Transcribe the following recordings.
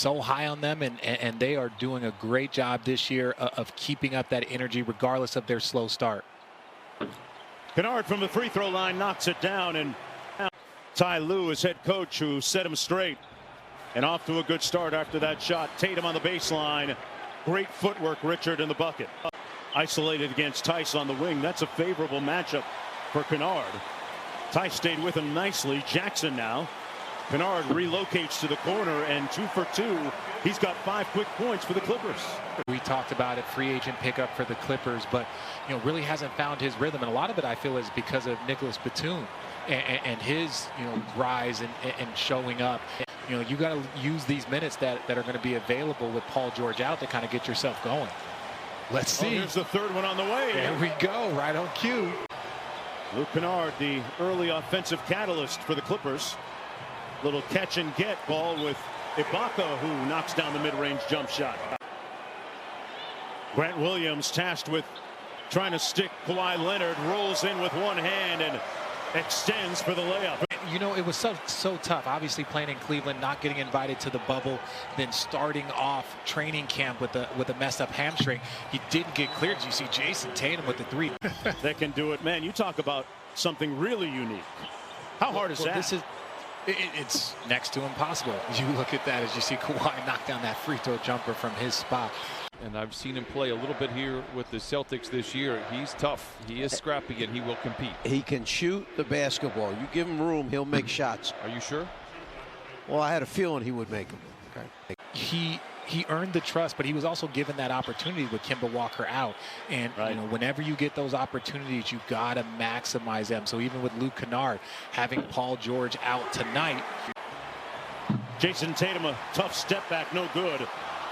so high on them, and they are doing a great job this year of keeping up that energy regardless of their slow start. Kennard from the free throw line knocks it down, and Ty Lue is head coach who set him straight. And off to a good start after that shot. Tatum on the baseline. Great footwork, Richard, in the bucket. Isolated against Tice on the wing. That's a favorable matchup for Kennard. Tice stayed with him nicely. Jackson now. Kennard relocates to the corner, and 2 for 2. He's got 5 quick points for the Clippers. We talked about it, free agent pickup for the Clippers, but really hasn't found his rhythm, and a lot of it I feel is because of Nicholas Batum and his rise and showing up. You got to use these minutes that are going to be available with Paul George out to kind of get yourself going. Let's see. Here's the third one on the way. There we go, right on cue. Luke Kennard, the early offensive catalyst for the Clippers. Little catch and get ball with Ibaka, who knocks down the mid-range jump shot. Grant Williams tasked with trying to stick Kawhi Leonard, rolls in with one hand and extends for the layup. It was so tough. Obviously playing in Cleveland, not getting invited to the bubble, then starting off training camp with a messed up hamstring. He didn't get cleared. You see Jason Tatum with the 3. That can do it, man. You talk about something really unique. How hard is that? It's next to impossible. You look at that as you see Kawhi knock down that free throw jumper from his spot. And I've seen him play a little bit here with the Celtics this year. He's tough. He is scrappy, and he will compete. He can shoot the basketball. You give him room, he'll make shots. Are you sure? Well, I had a feeling he would make them. Okay. He earned the trust, but he was also given that opportunity with Kemba Walker out. And whenever you get those opportunities, you got to maximize them. So even with Luke Kennard having Paul George out tonight. Jason Tatum, a tough step back, no good.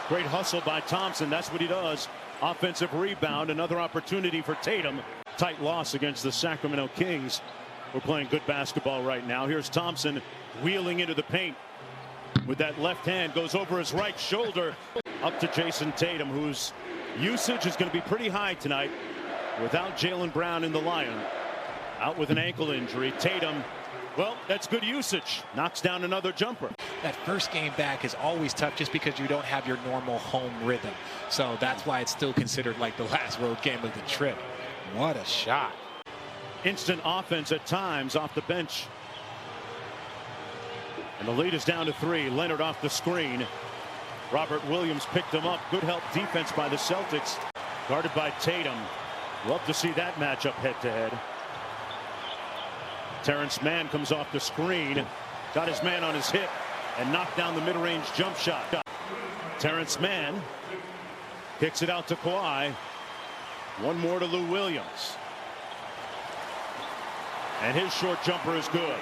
Great hustle by Thompson. That's what he does. Offensive rebound. Another opportunity for Tatum. Tight loss against the Sacramento Kings. We're playing good basketball right now. Here's Thompson wheeling into the paint with that left hand. Goes over his right shoulder. Up to Jason Tatum, whose usage is going to be pretty high tonight without Jaylen Brown in the lineup. Out with an ankle injury. Tatum, well, that's good usage. Knocks down another jumper. That first game back is always tough just because you don't have your normal home rhythm. So that's why it's still considered like the last road game of the trip. What a shot. Instant offense at times off the bench. And the lead is down to 3. Leonard off the screen. Robert Williams picked him up. Good help defense by the Celtics. Guarded by Tatum. Love to see that matchup head to head. Terrence Mann comes off the screen. Got his man on his hip and knocked down the mid-range jump shot. Terrence Mann kicks it out to Kawhi. One more to Lou Williams. And his short jumper is good.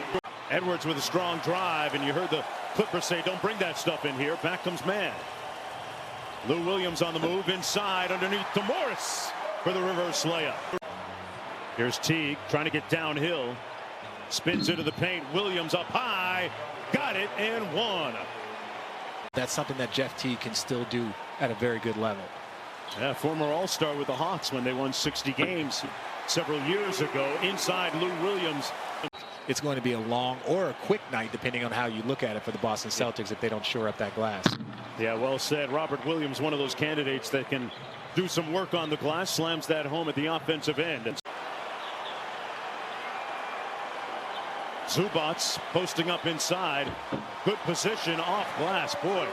Edwards with a strong drive, and you heard the Clippers say, don't bring that stuff in here. Back comes Mann. Lou Williams on the move inside underneath to Morris for the reverse layup. Here's Teague trying to get downhill. Spins into the paint. Williams up high. Got it and one. That's something that Jeff Teague can still do at a very good level. Yeah, former All-Star with the Hawks when they won 60 games several years ago. Inside Lou Williams. It's going to be a long or a quick night depending on how you look at it for the Boston Celtics if they don't shore up that glass. Yeah, well said. Robert Williams, one of those candidates that can do some work on the glass. Slams that home at the offensive end. Zubats posting up inside. Good position off glass. Boy.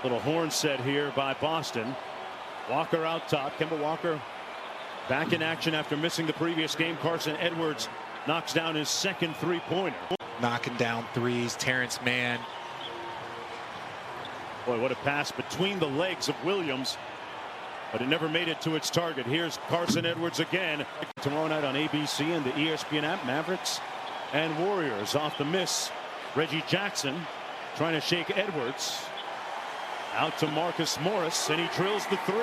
Little horn set here by Boston. Walker out top. Kemba Walker back in action after missing the previous game. Carson Edwards knocks down his second three-pointer. Knocking down threes. Terrence Mann. Boy, what a pass between the legs of Williams. But it never made it to its target. Here's Carson Edwards again. Tomorrow night on ABC and the ESPN app. Mavericks and Warriors off the miss. Reggie Jackson trying to shake Edwards. Out to Marcus Morris, and he drills the 3.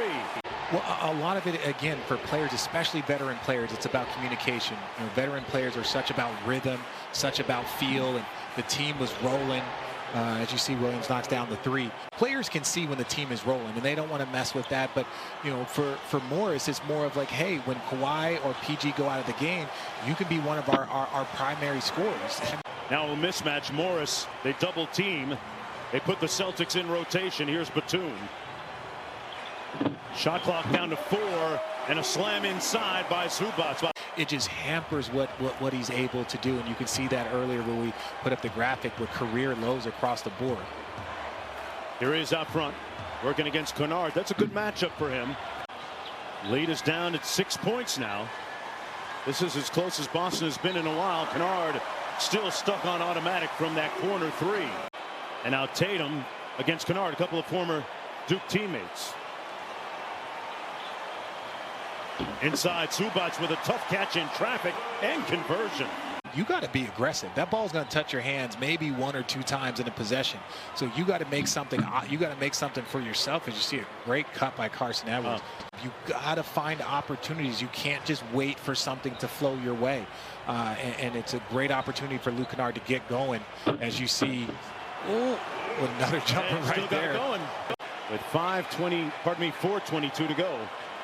Well, a lot of it, again, for players, especially veteran players, it's about communication. Veteran players are such about rhythm, such about feel, and the team was rolling. As you see, Williams knocks down the 3. Players can see when the team is rolling, and they don't want to mess with that. But, for Morris, it's more of like, hey, when Kawhi or PG go out of the game, you can be one of our primary scorers. Now a mismatch. Morris, they double team. They put the Celtics in rotation. Here's Batum. Shot clock down to 4, and a slam inside by Zubac. It just hampers what he's able to do, and you can see that earlier when we put up the graphic with career lows across the board. Here he is out front, working against Kennard. That's a good matchup for him. Lead is down at 6 points now. This is as close as Boston has been in a while. Kennard still stuck on automatic from that corner 3. And now Tatum against Kennard, a couple of former Duke teammates. Inside, Zubac with a tough catch in traffic and conversion. You got to be aggressive. That ball's going to touch your hands maybe 1 or 2 times in a possession. So you got to make something. You got to make something for yourself. As you see a great cut by Carson Edwards. You got to find opportunities. You can't just wait for something to flow your way. And it's a great opportunity for Luke Kennard to get going. As you see, another jumper right there. Going. With 4:22 to go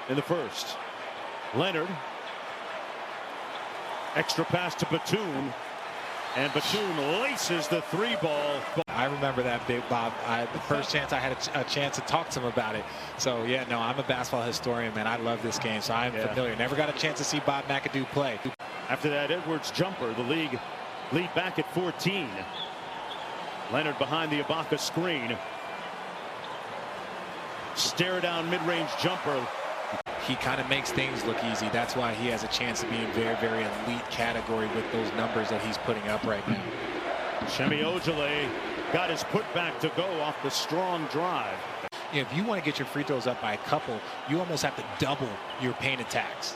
in the first. Leonard. Extra pass to Batum, and Batum laces the 3 ball. I remember that, Big Bob. The first chance I had a chance to talk to him about it. So yeah, no, I'm a basketball historian, man. I love this game, so I'm familiar. Never got a chance to see Bob McAdoo play. After that Edwards jumper, the league lead back at 14. Leonard behind the Ibaka screen. Stare down mid-range jumper. He kind of makes things look easy. That's why he has a chance to be in very, very elite category with those numbers that he's putting up right now. Semi Ojeleye got his putback to go off the strong drive. If you want to get your free throws up by a couple, you almost have to double your paint attacks.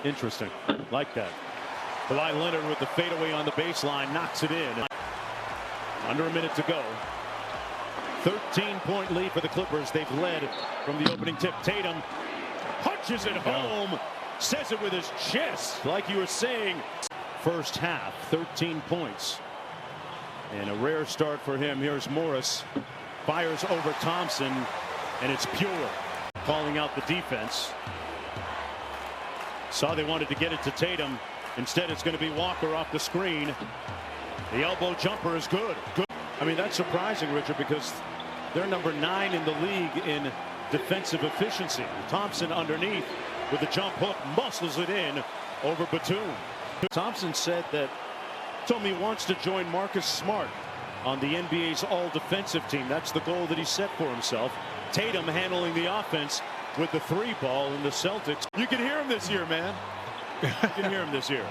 Interesting. Like that. Kawhi Leonard with the fadeaway on the baseline knocks it in. Under a minute to go. 13-point lead for the Clippers. They've led from the opening tip. Tatum punches it home, says it with his chest, like you were saying. First half, 13 points. And a rare start for him. Here's Morris. Fires over Thompson, and it's pure. Calling out the defense. Saw they wanted to get it to Tatum. Instead, it's going to be Walker off the screen. The elbow jumper is good. I mean, that's surprising, Richard, because they're number 9 in the league in defensive efficiency. Thompson underneath with the jump hook, muscles it in over Batum. Thompson said that told me he wants to join Marcus Smart on the NBA's all-defensive team. That's the goal that he set for himself. Tatum handling the offense with the 3 ball in the Celtics. You can hear him this year, man. You can hear him this year.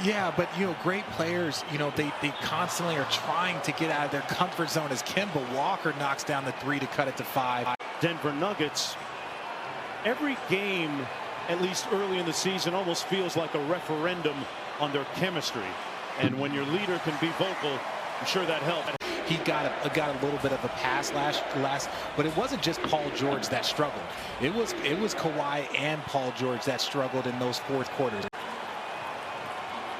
Yeah, but, great players, they constantly are trying to get out of their comfort zone as Kemba Walker knocks down the 3 to cut it to 5. Denver Nuggets, every game, at least early in the season, almost feels like a referendum on their chemistry. And when your leader can be vocal, I'm sure that helped. He got a little bit of a pass last, but it wasn't just Paul George that struggled. It was Kawhi and Paul George that struggled in those fourth quarters.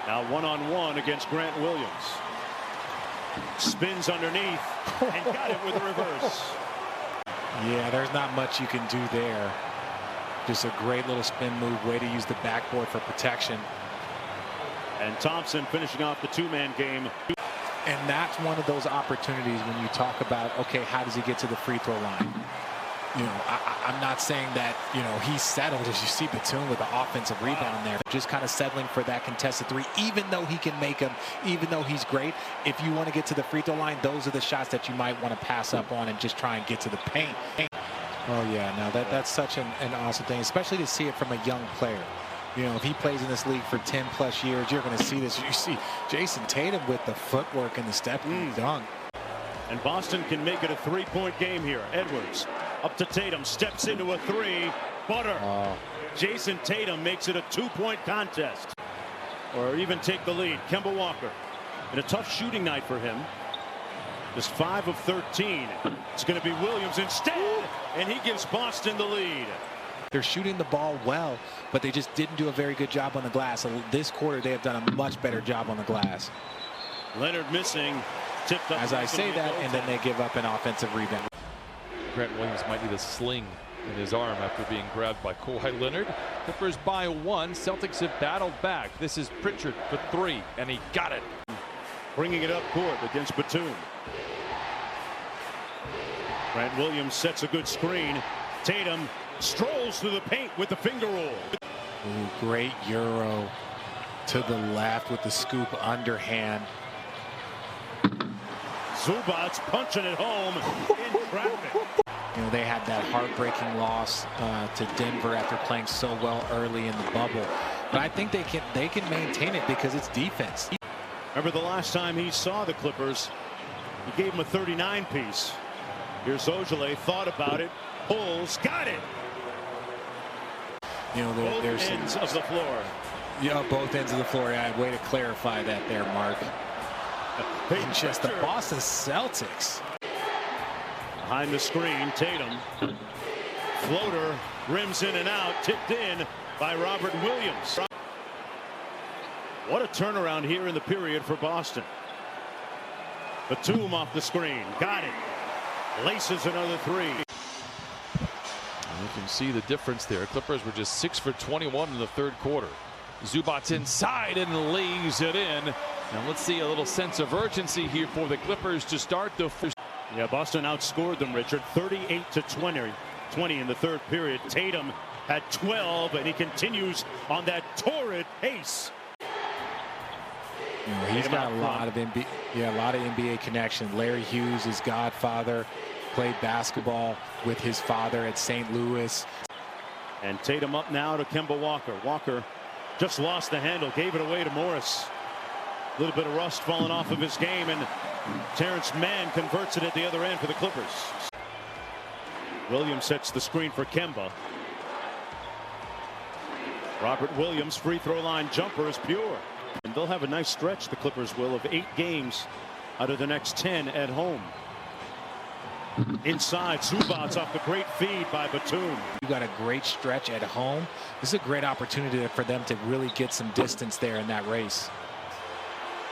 Now 1-on-1 against Grant Williams. Spins underneath and got it with a reverse. Yeah, there's not much you can do there. Just a great little spin move, way to use the backboard for protection. And Thompson finishing off the 2-man game. And that's one of those opportunities when you talk about, okay, how does he get to the free throw line? I'm not saying that, he's settled, as you see Batum with the offensive rebound there. Just kind of settling for that contested 3, even though he can make them, even though he's great. If you want to get to the free throw line, those are the shots that you might want to pass up on and just try and get to the paint. Oh, yeah, now that's such an awesome thing, especially to see it from a young player. If he plays in this league for 10+ years, you're going to see this. You see Jason Tatum with the footwork and the step and dunk. And Boston can make it a 3-point game here. Edwards up to Tatum, steps into a 3. Butter. Jason Tatum makes it a 2-point contest. Or even take the lead. Kemba Walker. And a tough shooting night for him. Just 5 of 13. It's going to be Williams instead. And he gives Boston the lead. They're shooting the ball well, but they just didn't do a very good job on the glass. So this quarter, they have done a much better job on the glass. Leonard missing. Tipped up. As I say that, and then they give up an offensive rebound. Grant Williams might need a sling in his arm after being grabbed by Kawhi Leonard. Clippers by 1. Celtics have battled back. This is Pritchard for 3, and he got it. Bringing it up court against Batum. Grant Williams sets a good screen. Tatum strolls through the paint with the finger roll. Ooh, great Euro to the left with the scoop underhand. Zubac's punching it home in traffic. You know, they had that heartbreaking loss to Denver after playing so well early in the bubble. But I think they can maintain it because it's defense. Remember the last time he saw the Clippers, he gave him a 39 piece. Here's Ojale, thought about it, pulls, got it. You know, Both ends of the floor. Yeah, both ends of the floor. Yeah, way to clarify that there, Mark. And just the Boston Celtics. Behind the screen, Tatum. Floater rims in and out, tipped in by Robert Williams. What a turnaround here in the period for Boston. Batum off the screen, got it. Laces another three. You can see the difference there. Clippers were just 6 for 21 in the third quarter. Zubac's inside and lays it in. Now let's see a little sense of urgency here for the Clippers to start the first. Yeah, Boston outscored them, Richard, 38-20 in the third period. Tatum had 12, and he continues on that torrid pace. You know, he's got a lot of NBA connection. Larry Hughes, his godfather, played basketball with his father at St. Louis. And Tatum up now to Kemba Walker. Walker just lost the handle, gave it away to Morris. A little bit of rust falling off of his game, and Terrence Mann converts it at the other end for the Clippers. Williams sets the screen for Kemba. Robert Williams, free throw line jumper is pure. And they'll have a nice stretch, the Clippers will, of 8 games out of the next 10 at home. Inside, Zubac's off the great feed by Batum. You got a great stretch at home. This is a great opportunity for them to really get some distance there in that race.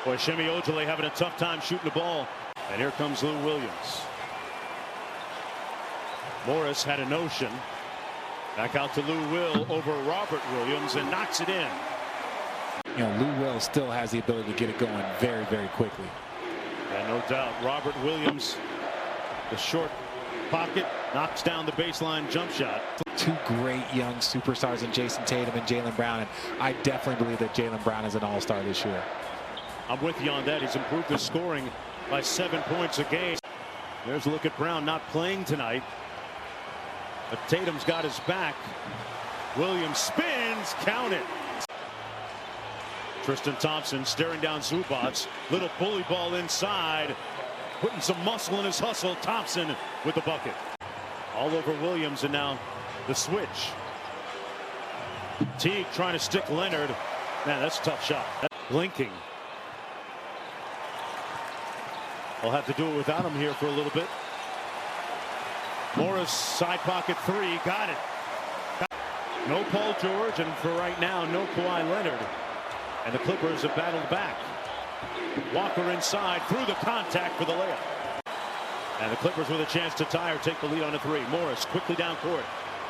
Boy, Shemi Ojale having a tough time shooting the ball. And here comes Lou Williams. Morris had a notion. Back out to Lou Will over Robert Williams and knocks it in. You know, Lou Will still has the ability to get it going very, very quickly. And no doubt, Robert Williams, the short pocket, knocks down the baseline jump shot. Two great young superstars in Jason Tatum and Jaylen Brown, and I definitely believe that Jaylen Brown is an all-star this year. I'm with you on that. He's improved his scoring by 7 points a game. There's a look at Brown not playing tonight. But Tatum's got his back. Williams spins, count it. Tristan Thompson staring down Zubac. Little bully ball inside. Putting some muscle in his hustle. Thompson with the bucket. All over Williams, and now the switch. Teague trying to stick Leonard. Man, that's a tough shot. Blinking. I'll have to do it without him here for a little bit. Morris, side pocket three, got it. No Paul George, and for right now, no Kawhi Leonard. And the Clippers have battled back. Walker inside, through the contact for the layup. And the Clippers with a chance to tie or take the lead on a three. Morris quickly down court.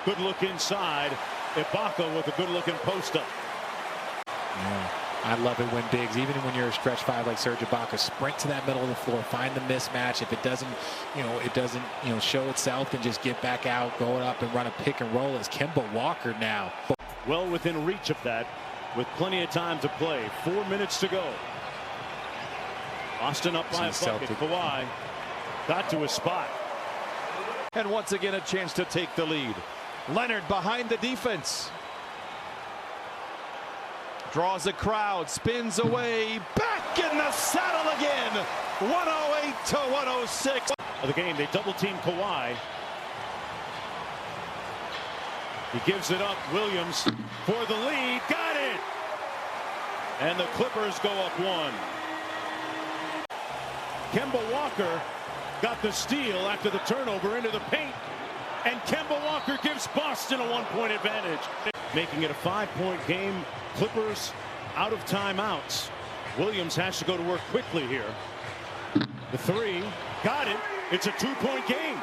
Good look inside. Ibaka with a good looking post up. Yeah. I love it when bigs, even when you're a stretch five like Serge Ibaka, sprint to that middle of the floor, find the mismatch. If it doesn't, show itself, then just get back out, go up and run a pick and roll. As Kemba Walker now. Well within reach of that, with plenty of time to play. 4 minutes to go. Boston up by a bucket. Kawhi got to his spot. And once again, a chance to take the lead. Leonard behind the defense. Draws a crowd, spins away, back in the saddle again. 108 to 106. Of the game, they double team Kawhi. He gives it up. Williams for the lead. Got it. And the Clippers go up 1. Kemba Walker got the steal after the turnover into the paint. And Kemba Walker gives Boston a 1-point advantage. Making it a 5-point game. Clippers out of timeouts. Williams has to go to work quickly here. The three, got it. It's a 2-point game.